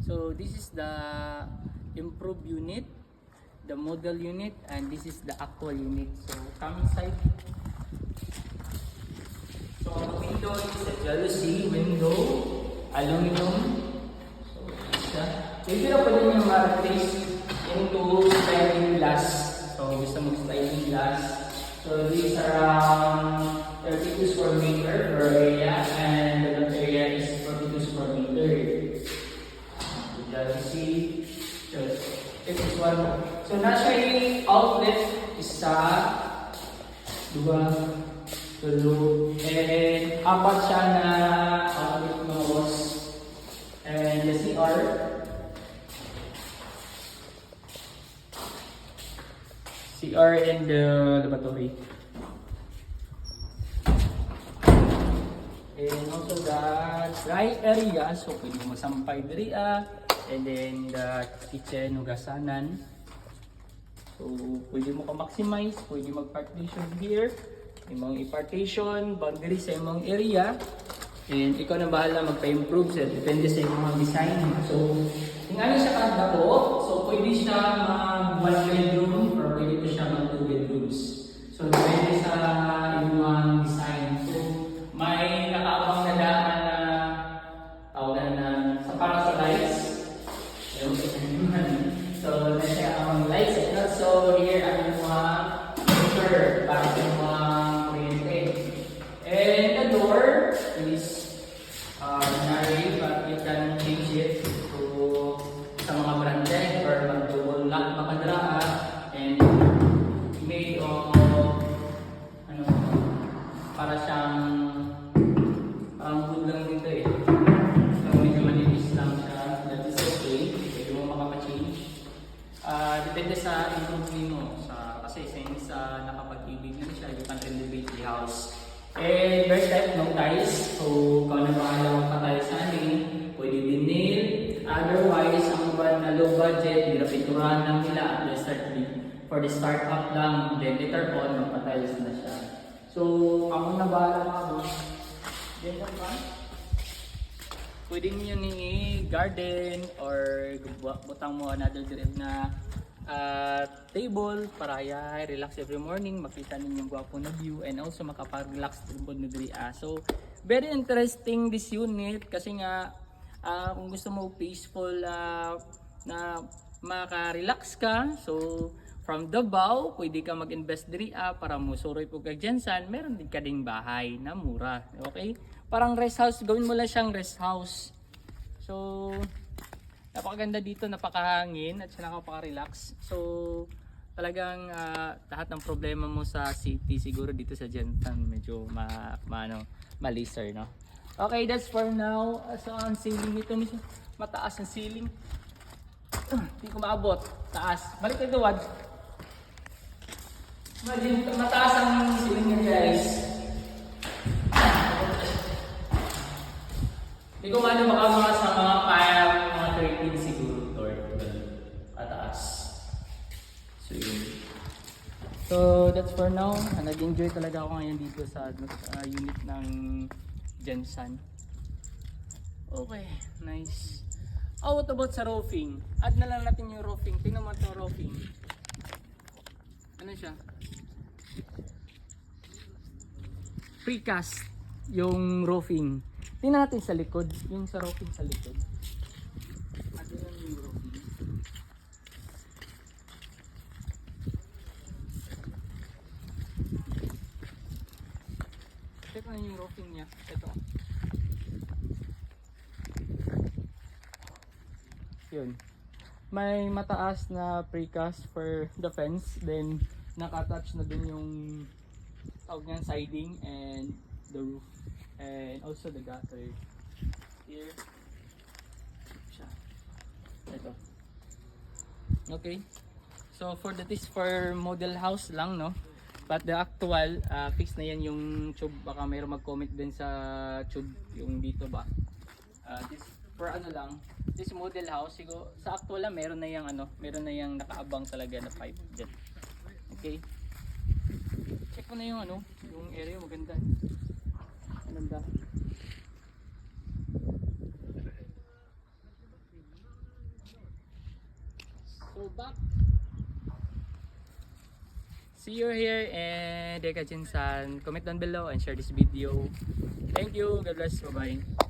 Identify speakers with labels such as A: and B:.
A: So this is the improved unit, the model unit, and this is the actual unit. So come inside. So the window is a jalousie window, aluminum. So isa. Pwede na pwede nyo ma-replace into sliding glass. So gusto mong sliding glass. So this is around 32 square meter per area, and the area is 42 square meter. You see, so this is one. So nasa yung outlet isa, dua, tulo, and apat siya na outlet nose, and the CR and the lavatory. And also the dry area, so pwede mo masampay diri and then the kitchen, hugasanan. So pwede mo ka-maximize, pwede mag-partition here, imong i-partition, boundary sa imong area, and ikaw na bahala magpa-improve sa depende sa imong design. So tingnan siya kada po, so pwede siya mag-one bedroom or pwede pa siya mag-two bedrooms. So depende sa imong design. So may nakaabang na daan na tawagan na sa para sa lights. So nasa ang lights and also here ang mga filter para sa mga kuryente. And the door is ordinary, but you can change it to sa mga branded or mag-double lock makadraa, and made of ano, para siyang wood lang dito eh. So medyo manipis lang siya. That is okay. Pwede mo makapa-change. Depende sa improvement mo. Kasi since nakapag-ibig na siya, you can renovate the house. And first step, no tiles. So kung ano bahala magpa-tiles sa atin, pwede din nail. Otherwise, ang iba na low budget, pinapinturahan lang nila at for the start-up lang. Then later on, magpa-tiles na siya. So, ako na bahala ako. Then naman, pwede nyo ni garden or butang mo another direct na table para relax every morning, makita ninyo yung gwapo na view, and also makapag-relax din po na diri. So very interesting this unit kasi nga kung gusto mo peaceful na maka-relax ka, so from Davao pwede ka mag-invest diri para mo suroy po kag Jensen, meron din ka ding bahay na mura. Okay, parang rest house, gawin mo lang siyang rest house. So napakaganda dito, napakahangin at siya nakapaka-relax. So talagang lahat ng problema mo sa city siguro dito sa Jensen medyo maliser, no? Okay, that's for now. So ang ceiling nito, mataas ang ceiling. Hindi ko maabot. Taas. Balik ito, Wad. Mataas ang ceiling niya, guys. Hindi ko maano baka mga sa mga 13 siguro. Pataas. So yun. So that's for now. Nag-enjoy talaga ako ngayon dito sa unit ng Jensen. Okay, nice. Oh, what about sa roofing? Add na lang natin yung roofing. Tingnan mo ito roofing. Ano siya? Precast yung roofing. Tingnan natin sa likod. Yung sa roofing sa likod. Add na lang yung roofing. Check na yung roofing niya. Ito. Yun. May mataas na precast for the fence, then naka-attach na din yung tawag niyan siding and the roof, and also the gutter here. Siya. Ito. Okay. So for that is for model house lang, no? But the actual fix na yan yung tube. Baka mayroong mag-comment din sa tube yung dito ba. This for ano lang, this model house siguro sa actual lang meron na yang meron na yang nakaabang talaga na pipe dyan. Okay, check mo na yung yung area, maganda.
B: So back.
A: See you here in Dekajinsan. Comment down below and share this video. Thank you. God bless. Bye-bye.